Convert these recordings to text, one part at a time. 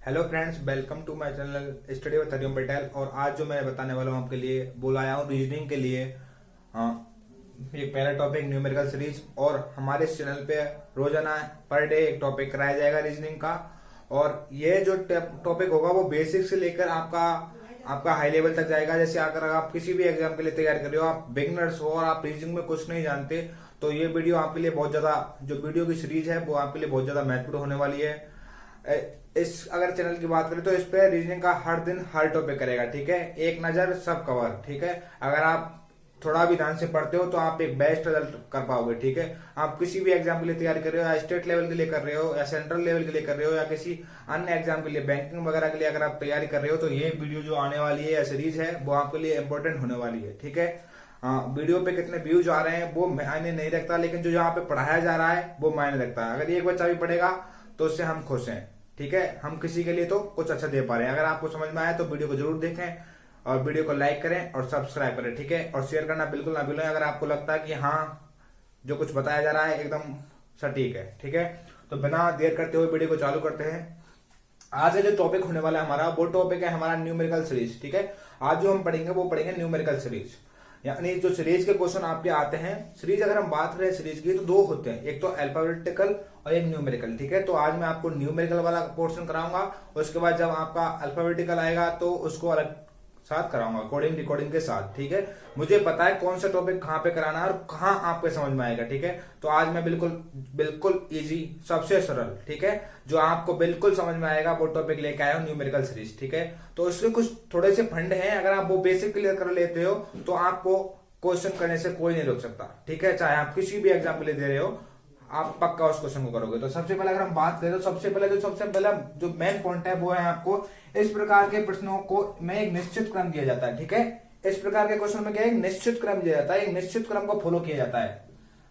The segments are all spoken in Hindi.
Hello friends, welcome to my channel study with Hariom Patel. और आज जो मैं बताने वाला हूँ आपके लिए बुलाया हूँ रीजनिंग के लिए। एक पहला टॉपिक न्यूमेरिकल सीरीज, और हमारे इस चैनल पे रोजाना पर डे एक टॉपिक कराया जाएगा रीजनिंग का। और ये जो टॉपिक होगा वो बेसिक से लेकर आपका हाई लेवल तक जाएगा। जैसे अगर आप किसी भी एग्जाम के लिए तैयारी कर रहे हो, आप बिगनर्स हो और आप रीजनिंग में कुछ नहीं जानते, तो ये वीडियो आपके लिए बहुत ज्यादा, जो वीडियो की सीरीज है वो आपके लिए बहुत ज्यादा महत्वपूर्ण होने वाली है। इस अगर चैनल की बात करें तो इस पे रीजनिंग का हर दिन हर टॉपिक करेगा, ठीक है। एक नजर सब कवर, ठीक है। अगर आप थोड़ा भी ध्यान से पढ़ते हो तो आप एक बेस्ट रिजल्ट कर पाओगे, ठीक है। आप किसी भी एग्जाम के लिए तैयारी कर रहे हो, या स्टेट लेवल के लिए कर रहे हो, या सेंट्रल लेवल के लिए कर रहे हो, या किसी अन्य एग्जाम के लिए, बैंकिंग वगैरह के लिए अगर आप तैयारी कर रहे हो, तो ये वीडियो जो आने वाली है या सीरीज है वो आपके लिए इंपॉर्टेंट होने वाली है, ठीक है। वीडियो पे कितने व्यूज आ रहे हैं वो मायने नहीं रखता, लेकिन जो यहाँ पे पढ़ाया जा रहा है वो मायने रखता है। अगर एक बच्चा भी पढ़ेगा तो उससे हम खुश हैं, ठीक है। हम किसी के लिए तो कुछ अच्छा दे पा रहे हैं। अगर आपको समझ में आया तो वीडियो को जरूर देखें और वीडियो को लाइक करें और सब्सक्राइब करें, ठीक है। और शेयर करना बिल्कुल ना भूलें अगर आपको लगता है कि हाँ जो कुछ बताया जा रहा है एकदम सटीक है, ठीक है। तो बिना देर करते हुए वीडियो को चालू करते हैं। आज जो टॉपिक होने वाला है हमारा, वो टॉपिक है हमारा न्यूमेरिकल सीरीज, ठीक है। आज जो हम पढ़ेंगे वो पढ़ेंगे न्यूमेरिकल सीरीज, यानी जो सीरीज के क्वेश्चन आपके आते हैं। सीरीज अगर हम बात करें सीरीज की तो दो होते हैं, एक तो अल्फाबेटिकल और एक न्यूमेरिकल, ठीक है। तो आज मैं आपको न्यूमेरिकल वाला पोर्शन कराऊंगा, उसके बाद जब आपका अल्फाबेटिकल आएगा तो उसको अलग साथ कराऊंगा, कोडिंग रिकॉर्डिंग के साथ, ठीक है। मुझे पता है कौन सा टॉपिक कहाँ पे कराना है और कहाँ आपके समझ में आएगा, ठीक है। तो आज मैं बिल्कुल इजी, सबसे सरल, ठीक है, जो आपको बिल्कुल समझ में आएगा वो टॉपिक लेके आया हूँ, न्यूमेरिकल सीरीज, ठीक है। तो उसके कुछ थोड़े से फंड हैं, अगर आप वो बेसिक क्लियर कर लेते हो तो आपको क्वेश्चन करने से कोई नहीं रोक सकता, ठीक है। चाहे आप किसी भी एग्जाम के लिए दे रहे हो, आप पक्का उस क्वेश्चन को करोगे। तो सबसे पहले अगर हम बात करें तो सबसे पहला जो मेन पॉइंट है वो है, आपको इस प्रकार के प्रश्नों को में एक निश्चित क्रम दिया जाता है, ठीक है। इस प्रकार के क्वेश्चन में क्या है, एक निश्चित क्रम दिया जाता है, एक निश्चित क्रम को फॉलो किया जाता है।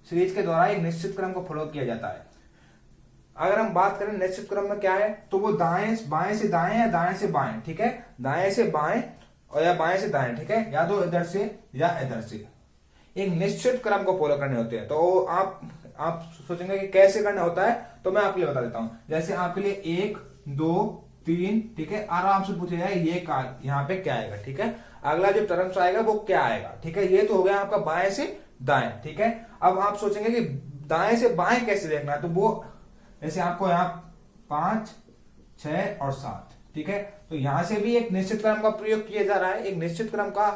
सीरीज के द्वारा एक निश्चित क्रम को फॉलो किया जाता है। अगर हम बात करें निश्चित क्रम में क्या है, तो वो बाएं से दाएं या दाएं से बाएं, ठीक है। दाएं से बाएं और या बाएं से दाएं, ठीक है, या तो इधर से या इधर से, एक निश्चित क्रम को फॉलो करने होते हैं। तो आप सोचेंगे कि कैसे करना होता है, तो मैं आपके लिए बता देता हूं। जैसे आपके लिए 1 2 3, ठीक है, आराम से पूछा जाए ये यहाँ पे क्या आएगा, ठीक है। अगला जो टर्म्स आएगा वो क्या आएगा, ठीक है। ये तो हो गया आपका बाएं से दाएं, ठीक है। अब आप सोचेंगे कि दाएं से बाएं कैसे देखना है, तो वो जैसे आपको यहाँ 5 6 और 7, ठीक है। तो यहां से भी एक निश्चित क्रम का प्रयोग किया जा रहा है, एक निश्चित क्रम का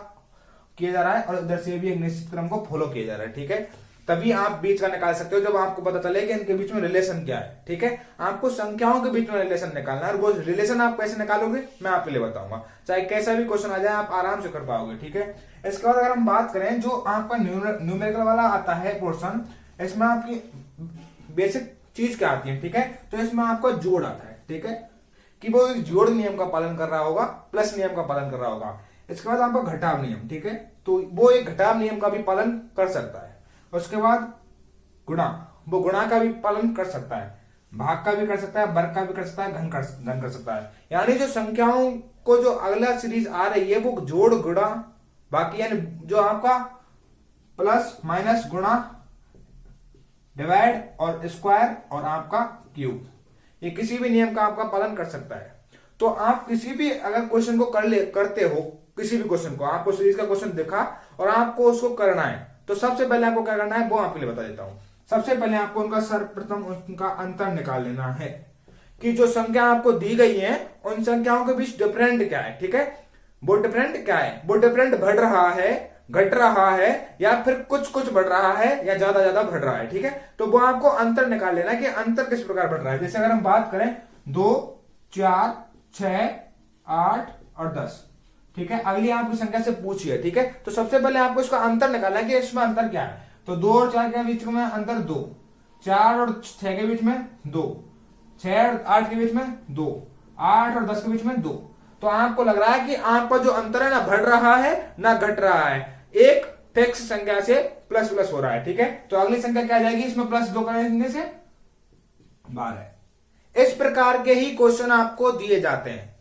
किया जा रहा है, और इधर से भी एक निश्चित क्रम को फॉलो किया जा रहा है, ठीक है। तभी आप बीच का निकाल सकते हो जब आपको पता चले कि इनके बीच में रिलेशन क्या है, ठीक है। आपको संख्याओं के बीच में रिलेशन निकालना है, और वो रिलेशन आप कैसे निकालोगे मैं आपके लिए बताऊंगा। चाहे कैसा भी क्वेश्चन आ जाए आप आराम से कर पाओगे, ठीक है। इसके बाद अगर हम बात करें जो आपका न्यूमेरिकल वाला आता है पोर्शन, इसमें आपकी बेसिक चीज क्या आती है, ठीक है। तो इसमें आपका जोड़ आता है, ठीक है, कि वो एक जोड़ नियम का पालन कर रहा होगा, प्लस नियम का पालन कर रहा होगा। इसके बाद आपका घटाव नियम, ठीक है, तो वो एक घटाव नियम का भी पालन कर सकता है। उसके बाद गुणा, वो गुणा का भी पालन कर सकता है, भाग का भी कर सकता है, वर्ग का भी कर सकता है, घन कर सकता है। यानी जो संख्याओं को जो अगला सीरीज आ रही है वो जोड़ गुणा बाकी, यानी जो आपका प्लस माइनस गुणा डिवाइड और स्क्वायर और आपका क्यूब, ये किसी भी नियम का आपका पालन कर सकता है। तो आप किसी भी अगर क्वेश्चन को करते हो, किसी भी क्वेश्चन को, आपको सीरीज का क्वेश्चन दिखा और आपको उसको करना है, तो सबसे पहले आपको क्या करना है वो आपके लिए बता देता हूं। सबसे पहले आपको उनका सर्वप्रथम उनका अंतर निकाल लेना है, कि जो संख्या आपको दी गई है उन संख्याओं के बीच डिफरेंट क्या है, ठीक है। वो डिफरेंट क्या है, वो डिफरेंट बढ़ रहा है, घट रहा है, या फिर कुछ बढ़ रहा है, या ज्यादा बढ़ रहा है, ठीक है। तो वो आपको अंतर निकाल लेना कि अंतर किस प्रकार बढ़ रहा है। जैसे अगर हम बात करें 2 4 6 8 और 10, ठीक है, अगली आपकी संख्या से पूछिए, ठीक है। तो सबसे पहले आपको इसका अंतर निकालना है कि इसमें अंतर क्या है। तो 2 और 4 के बीच में अंतर 2, 4 और 6 के बीच में 2, 6 और 8 के बीच में 2, 8 और 10 के बीच में 2। तो आपको लग रहा है कि आपका जो अंतर है ना बढ़ रहा है ना घट रहा है, एक फिक्स संख्या से प्लस हो रहा है, ठीक है। तो अगली संख्या क्या आ जाएगी, इसमें प्लस 2 करने से 12। इस प्रकार के ही क्वेश्चन आपको दिए जाते हैं।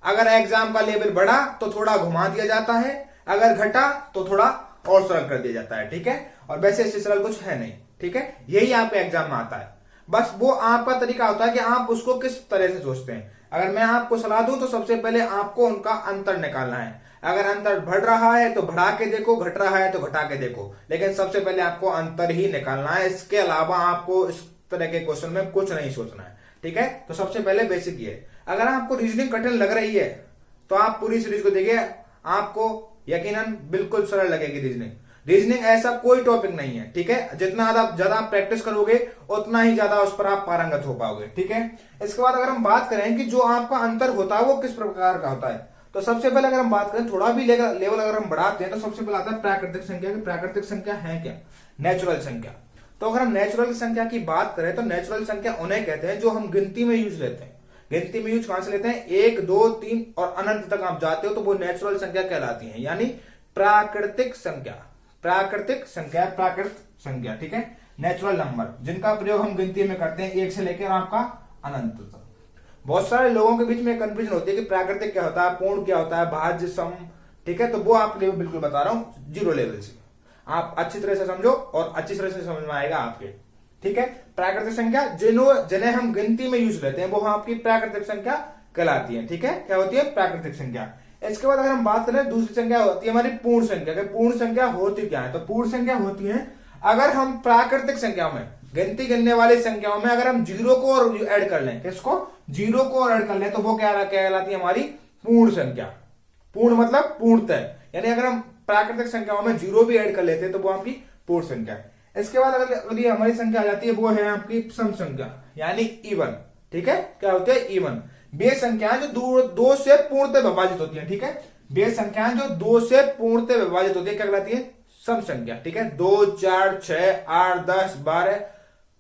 अगर एग्जाम का लेवल बढ़ा तो थोड़ा घुमा दिया जाता है, अगर घटा तो थोड़ा और सरल कर दिया जाता है, ठीक है। और वैसे इससे सरल कुछ है नहीं, ठीक है। यही आपके एग्जाम में आता है। बस वो आपका तरीका होता है कि आप उसको किस तरह से सोचते हैं। अगर मैं आपको सलाह दूं तो सबसे पहले आपको उनका अंतर निकालना है। अगर अंतर बढ़ रहा है तो बढ़ा के देखो, घट रहा है तो घटा के देखो, लेकिन सबसे पहले आपको अंतर ही निकालना है। इसके अलावा आपको इस तरह के क्वेश्चन में कुछ नहीं सोचना है, ठीक है। तो सबसे पहले बेसिक ये, अगर आपको रीजनिंग कठिन लग रही है तो आप पूरी सीरीज को देखिए, आपको यकीनन बिल्कुल सरल लगेगी रीजनिंग। रीजनिंग ऐसा कोई टॉपिक नहीं है, ठीक है। जितना ज्यादा आप प्रैक्टिस करोगे उतना ही ज्यादा उस पर आप पारंगत हो पाओगे, ठीक है। इसके बाद अगर हम बात करें कि जो आपका अंतर होता है वो किस प्रकार का होता है, तो सबसे पहले अगर हम बात करें थोड़ा भी लेवल अगर हम बढ़ाते हैं तो सबसे पहले आता है प्राकृतिक संख्या की। प्राकृतिक संख्या है क्या? नेचुरल संख्या। तो अगर हम नेचुरल संख्या की बात करें तो नेचुरल संख्या उन्हें कहते हैं जो हम गिनती में यूज लेते हैं। गिनती में यूज कहां से लेते हैं? 1 2 3 और अनंत तक आप जाते हो तो वो नेचुरल संख्या कहलाती है, यानी प्राकृतिक संख्या। प्राकृतिक संख्या, प्राकृत संख्या, ठीक है। नेचुरल नंबर जिनका प्रयोग हम गिनती में करते हैं 1 से लेकर आपका अनंत तक। बहुत सारे लोगों के बीच में कंफ्यूजन होती है कि प्राकृतिक क्या होता है, पूर्ण क्या होता है, भाज्य, सम, ठीक है। तो वो आपके लिए बिल्कुल बता रहा हूं जीरो लेवल से, आप अच्छी तरह से समझो और अच्छी तरह से समझ में आएगा आपके, ठीक है। प्राकृतिक संख्या जिन्हें हम गिनती में यूज लेते हैं वो आपकी प्राकृतिक संख्या कहलाती है, ठीक है। क्या होती है? प्राकृतिक संख्या। इसके बाद अगर हम बात करें दूसरी संख्या होती है हमारी पूर्ण संख्या। पूर्ण संख्या होती क्या है? तो पूर्ण संख्या होती है अगर हम प्राकृतिक संख्याओं में, गिनती गिनने वाली संख्याओं में अगर हम जीरो को और ऐड कर लें, किसको? जीरो को और ऐड कर लें तो वो क्या कहलाती है? हमारी पूर्ण संख्या। पूर्ण मतलब पूर्णतः, यानी अगर हम प्राकृतिक संख्याओं में जीरो भी ऐड कर लेते हैं तो वो आपकी पूर्ण संख्या है। इसके बाद अगर ये हमारी संख्या आ जाती है वो है आपकी सम संख्या, यानी इवन, ठीक है। क्या होते हैं? इवन। वे संख्याएं जो दो से पूर्णतः विभाजित होती है, ठीक है। वे संख्याएं जो 2 से पूर्णतः विभाजित होती है क्या कहलाती है? सम संख्या, ठीक है। 2 4 6 8 10 12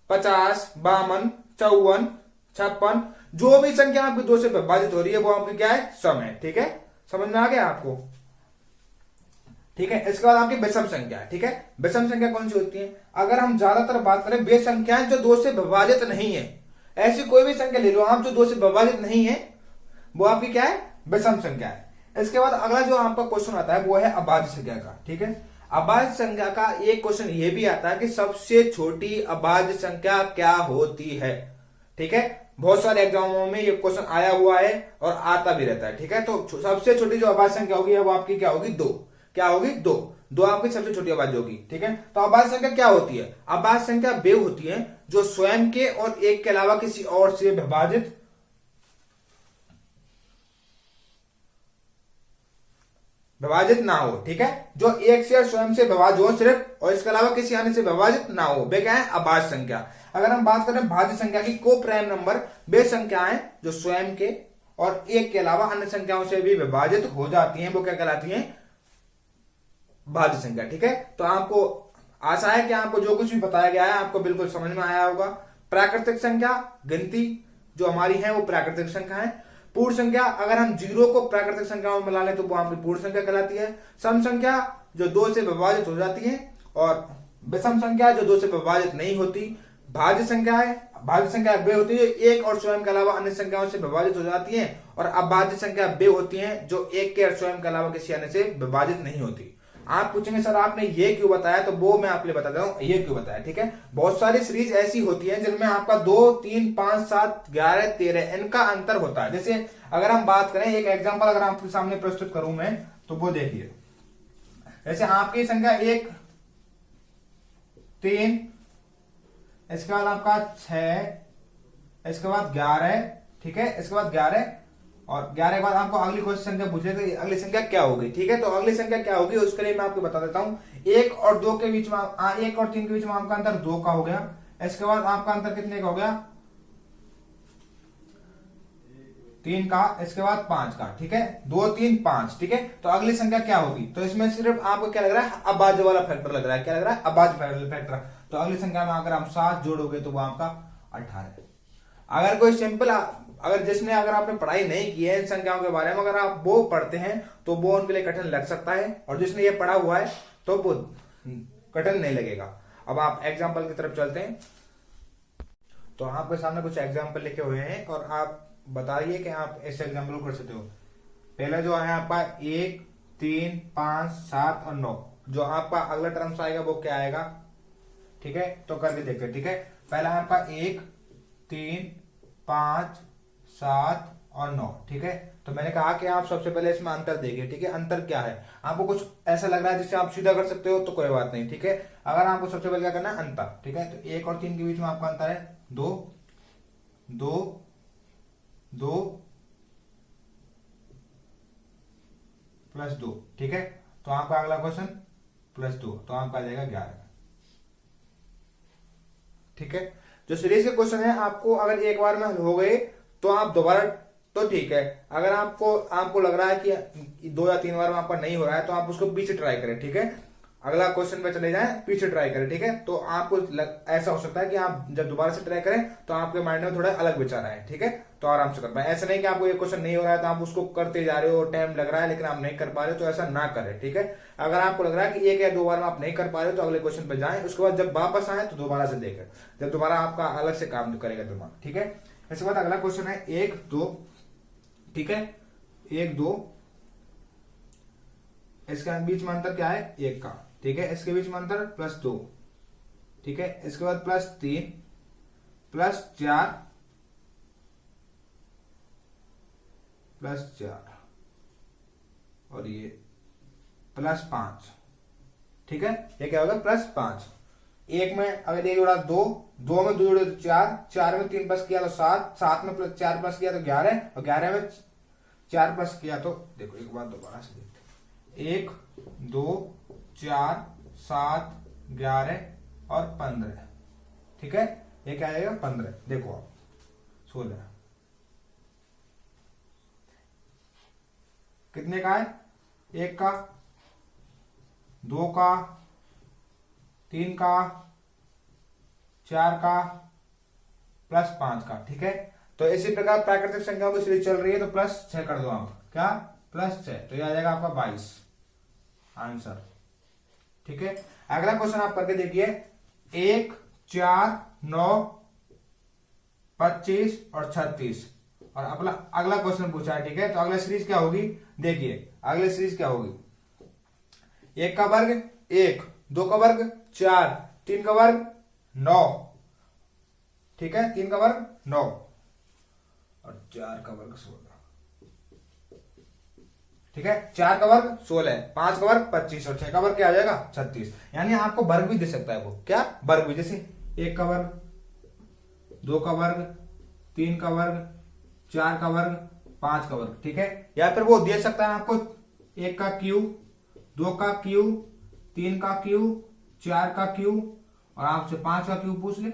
50 52 54 56, जो भी संख्या आपकी 2 से विभाजित हो रही है वो आपकी क्या है? सम है, ठीक है। समझ में आ गया आपको? ठीक है। इसके बाद आपकी विषम संख्या, ठीक है। विषम संख्या कौन सी होती है? अगर हम ज्यादातर बात करें वे संख्याएं जो 2 से विभाजित नहीं है, ऐसी कोई भी संख्या ले लो आप जो 2 से विभाजित नहीं है, वो आपकी क्या है? विषम संख्या है। इसके बाद अगला जो आपका क्वेश्चन आता है वो है अभाज्य संख्या का, ठीक है। अभाज्य संख्या का एक क्वेश्चन ये भी आता है कि सबसे छोटी अभाज्य संख्या क्या होती है, ठीक है। बहुत सारे एग्जामों में ये क्वेश्चन आया हुआ है और आता भी रहता है, ठीक है। तो सबसे छोटी जो अभाज्य संख्या होगी वो आपकी क्या होगी? 2। क्या होगी? 2 आपकी सबसे छोटी अभाज्य होगी, ठीक है। तो अभाज्य संख्या क्या होती है? अभाज्य संख्या वे होती है जो स्वयं के और एक के अलावा किसी और से विभाजित ना हो, ठीक है। जो एक से स्वयं से विभाजित हो सिर्फ और इसके अलावा किसी अन्य से विभाजित ना हो, वे क्या है? अभाज्य संख्या। अगर हम बात करें भाज्य संख्या की, को प्राइम नंबर, वे संख्याएं जो स्वयं के और एक के अलावा अन्य संख्याओं से भी विभाजित हो जाती हैं, वो क्या कहलाती हैं? भाज्य संख्या, ठीक है। तो आपको आशा है कि आपको जो कुछ भी बताया गया है आपको बिल्कुल समझ में आया होगा। प्राकृतिक संख्या गिनती जो हमारी है वो प्राकृतिक संख्या है। पूर्ण संख्या अगर हम जीरो को प्राकृतिक संख्याओं में मिला लें तो वो आपकी पूर्ण संख्या कहलाती है। सम संख्या जो 2 से विभाजित हो जाती है और विषम संख्या जो 2 से विभाजित नहीं होती। भाज्य संख्या है, भाज्य संख्या वे होती है एक और स्वयं के अलावा अन्य संख्याओं से विभाजित हो जाती है, और अभाज्य संख्या वे होती हैं जो एक के और स्वयं के अलावा किसी अन्य से विभाजित नहीं होती। आप पूछेंगे सर आपने ये क्यों बताया, तो वो मैं आपके लिए बताता हूँ ये क्यों बताया, ठीक है। बहुत सारी सीरीज ऐसी होती है जिनमें आपका 2 3 5 7 11 13 इनका अंतर होता है। जैसे अगर हम बात करें, एक एग्जांपल अगर आपके सामने प्रस्तुत करूं मैं, तो वो देखिए, जैसे आपकी संख्या 1 3, इसके बाद आपका 6, इसके बाद 11, ठीक है। इसके बाद 11 और 11 के बाद आपको अगली कोई संख्या पूछेगा, अगली संख्या क्या होगी, ठीक है। तो अगली संख्या क्या होगी उसके लिए मैं आपको बता देता हूं। 1 और 2 के बीच में 1 और 3 के बीच में आपका अंतर 2 का हो गया। इसके बाद आपका अंतर कितने का हो गया? 3 का। इसके बाद 5 का, ठीक है। 2 3 5, ठीक है। तो अगली संख्या क्या होगी? तो इसमें सिर्फ आपको क्या लग रहा है? अभाज्य वाला फैक्टर लग रहा है। क्या लग रहा है? अभाज्य फैक्टर। तो अगली संख्या में अगर हम 7 जोड़ोगे तो वो आपका 18। अगर कोई सिंपल, अगर जिसने अगर आपने पढ़ाई नहीं की है इन संख्याओं के बारे में, अगर आप वो पढ़ते हैं तो वो उनके लिए कठिन लग सकता है, और जिसने ये पढ़ा हुआ है तो वो कठिन नहीं लगेगा। अब आप एग्जाम्पल की तरफ चलते हैं। तो आपके सामने कुछ एग्जाम्पल लिखे हुए हैं और आप बताइए कि आप इस एग्जाम्पल को कर सकते हो। पहला जो है आपका 1 3 5 7 और 9, जो आपका अगला टर्म्स आएगा वो क्या आएगा, ठीक है। तो करके देखते हैं, ठीक है। पहला आपका 1 3 5 7 और 9, ठीक है। तो मैंने कहा कि आप सबसे पहले इसमें अंतर देखिए, ठीक है। अंतर क्या है, आपको कुछ ऐसा लग रहा है जिससे आप सीधा कर सकते हो तो कोई बात नहीं, ठीक है। अगर आपको सबसे पहले क्या करना है, अंतर, ठीक है। तो 1 और 3 के बीच में आपका अंतर है 2, 2, 2 प्लस 2, ठीक है। तो आपका अगला क्वेश्चन प्लस 2, तो आपका आ जाएगा 11, ठीक है। जो सीरीज के क्वेश्चन है आपको अगर एक बार में हल हो गए तो आप दोबारा, तो ठीक है। अगर आपको आपको लग रहा है कि 2 या 3 बार में आपका नहीं हो रहा है तो आप उसको पीछे ट्राई करें, ठीक है। अगला क्वेश्चन पे चले जाएं, पीछे ट्राई करें, ठीक है। तो आपको ऐसा हो सकता है कि आप जब दोबारा से ट्राई करें तो आपके माइंड में थोड़ा अलग विचार आए, ठीक है। तो आराम से कर पाए। ऐसा नहीं कि आपको ये क्वेश्चन नहीं हो रहा है तो आप उसको करते जा रहे हो, टाइम लग रहा है लेकिन आप नहीं कर पा रहे हो, तो ऐसा ना करें, ठीक है। अगर आपको लग रहा है कि 1 या 2 बार में आप नहीं कर पा रहे हो तो अगले क्वेश्चन पे जाएं, उसके बाद जब वापस आए तो दोबारा से देखें, जब दोबारा आपका अलग से काम करेगा दिमाग, ठीक है। इसके बाद अगला क्वेश्चन है 1, 2, ठीक है। 1, 2, इसके बीच में अंतर क्या है, 1 का, ठीक है। इसके बीच में अंतर +2, ठीक है। इसके बाद +3, +4, +4 और ये +5, ठीक है। ये क्या होगा, +5। 1 में अगर 1 जोड़ा 2, 2 में 2 जोड़े तो 4, 4 में 3 प्लस किया तो 7, 7 में +4 प्लस किया तो 11, और 11 में 4 प्लस किया तो, देखो एक बार दोबारा से देखते, 1, 2, 4, 7, 11 और 15, ठीक है। ये क्या आएगा, 15। देखो आप 16 कितने का है, 1 का, 2 का, 3 का, 4 का, +5 का, ठीक है। तो इसी प्रकार प्राकृतिक संख्याओं की सीरीज चल रही है तो +6 कर दो आप, क्या, +6, तो ये आ जाएगा आपका 22 आंसर, ठीक है। अगला क्वेश्चन आप करके देखिए, 1, 4, 9, 25 और 36, और अगला क्वेश्चन पूछा है, ठीक है। तो अगला सीरीज क्या होगी, देखिए अगली सीरीज क्या होगी, 1 का वर्ग 1, 2 का वर्ग 4, 3 का वर्ग 9, ठीक है। 3 का वर्ग 9 और 4 का वर्ग 16, ठीक है। 4 का वर्ग 16, 5 का वर्ग 25 और 6 का वर्ग क्या आ जाएगा, 36। यानी आपको वर्ग भी दे सकता है वो, क्या, वर्ग भी, जैसे 1 का वर्ग, 2 का वर्ग, 3 का वर्ग, 4 का वर्ग, 5 का वर्ग, ठीक है। या फिर वो दे सकता है आपको 1 का क्यूब, 2 का क्यूब, 3 का क्यूब, 4 का क्यूब और आपसे 5 का क्यूब पूछ ले,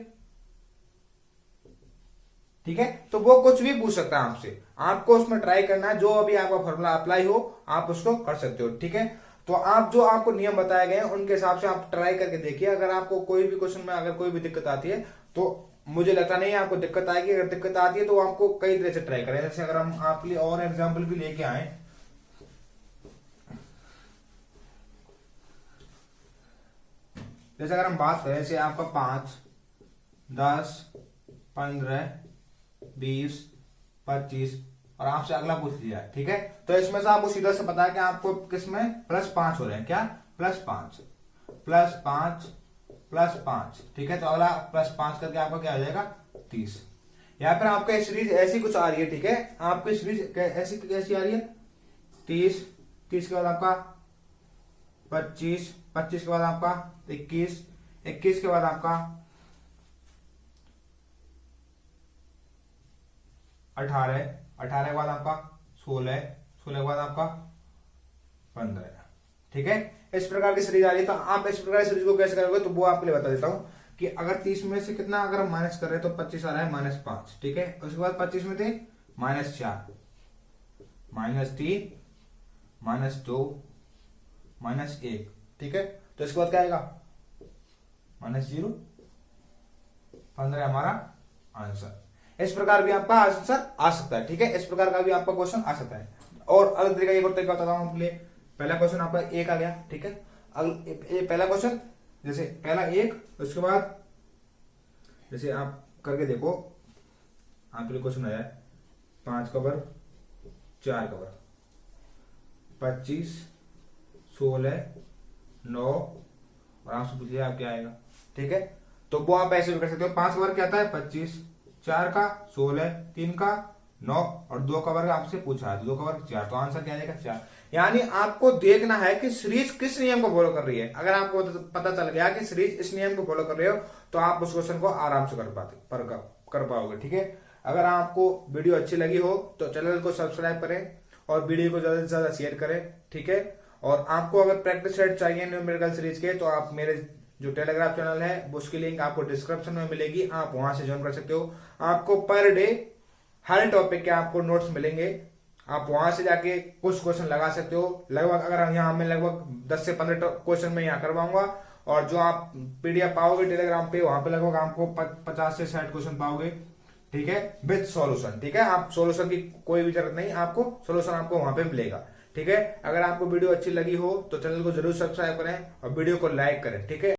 ठीक है। तो वो कुछ भी पूछ सकता है आपसे, आपको उसमें ट्राई करना है, जो अभी आपका फॉर्मूला अप्लाई हो आप उसको कर सकते हो, ठीक है। तो आप जो आपको नियम बताए गए हैं उनके हिसाब से आप ट्राई करके देखिए। अगर आपको कोई भी क्वेश्चन में अगर कोई भी दिक्कत आती है तो मुझे लगता नहीं है आपको दिक्कत आएगी। अगर दिक्कत आती है तो आपको कई तरह से ट्राई करें। जैसे अगर हम आपके लिए और एग्जाम्पल भी लेके आए, जैसे अगर हम बात करें, जैसे आपका 5, 10, 15, 20, 25 और आपसे अगला पूछ लिया है, ठीक है। तो इसमें से आपको सीधा से पता है कि आपको किसमें +5 हो रहे हैं, क्या, +5, +5, +5, ठीक है। तो अगला +5 करके आपका क्या आ जाएगा, 30। यहाँ पर आपका सीरीज ऐसी कुछ आ रही है, ठीक है। आपकी सीरीज ऐसी कैसी आ रही है, 30, 30 के बाद आपका 25, 25 के बाद आपका 21, 21 के बाद आपका 18, 18 के बाद आपका 16, 16 के बाद आपका 15, ठीक है। इस प्रकार की सीरीज आ रही है। तो आप इस प्रकार की सीरीज को कैसे करोगे तो वो आपके लिए बता देता हूं कि अगर 30 में से कितना अगर हम माइनस कर रहे हैं तो 25 आ रहा है -5, ठीक है। उसके बाद 25 में थे -4, -3, -2, -1, ठीक है। तो इसके बाद क्या आएगा, -0, 15 हमारा आंसर। इस प्रकार भी आपका आंसर आ सकता है, ठीक है। इस प्रकार का भी आपका क्वेश्चन आ सकता है। और अलग तरीका एक और तरीका बताता हूं आपके लिए। पहला क्वेश्चन आपका 1 आ गया, ठीक है। पहला क्वेश्चन, जैसे पहला 1, उसके बाद जैसे आप करके देखो, आपके लिए क्वेश्चन आया है 5 का वर्ग, 4 का वर्ग, 25, 16, 9 और आपसे पूछ लिया आप क्या आएगा, ठीक है। तो वो आप ऐसे भी कर सकते हो। 5 का वर्ग क्या आता है 25, 4 का 16, 3 का 9 और 2 का वर्ग आपसे पूछा है, 2 का वर्ग 4, तो आंसर क्या आएगा 4। यानी आपको देखना है कि सीरीज किस नियम को फॉलो कर रही है। अगर आपको पता चल गया कि सीरीज इस नियम को फॉलो कर रहे हो तो आप उस क्वेश्चन को आराम से कर पाओगे। ठीक है, अगर आपको वीडियो अच्छी लगी हो तो चैनल को सब्सक्राइब करें और वीडियो को ज्यादा से ज्यादा शेयर करें। ठीक है, और आपको अगर प्रैक्टिस सेट चाहिए न्यूमेरिकल सीरीज के तो आप मेरे जो टेलीग्राम चैनल है उसकी लिंक आपको डिस्क्रिप्शन में मिलेगी, आप वहां से ज्वाइन कर सकते हो। आपको पर डे हर टॉपिक के आपको नोट्स मिलेंगे, आप वहां से जाके कुछ क्वेश्चन लगा सकते हो। लगभग अगर यहाँ मैं लगभग 10 से 15 क्वेश्चन में यहाँ करवाऊंगा, और जो आप पीडीएफ पाओगे टेलीग्राम पे वहां पे लगभग आपको 50 से 60 क्वेश्चन पाओगे। ठीक है, विद सॉल्यूशन। ठीक है, आप सॉल्यूशन की कोई भी जरूरत नहीं, आपको सॉल्यूशन आपको वहां पे मिलेगा। ठीक है, अगर आपको वीडियो अच्छी लगी हो तो चैनल को जरूर सब्सक्राइब करें और वीडियो को लाइक करें। ठीक है।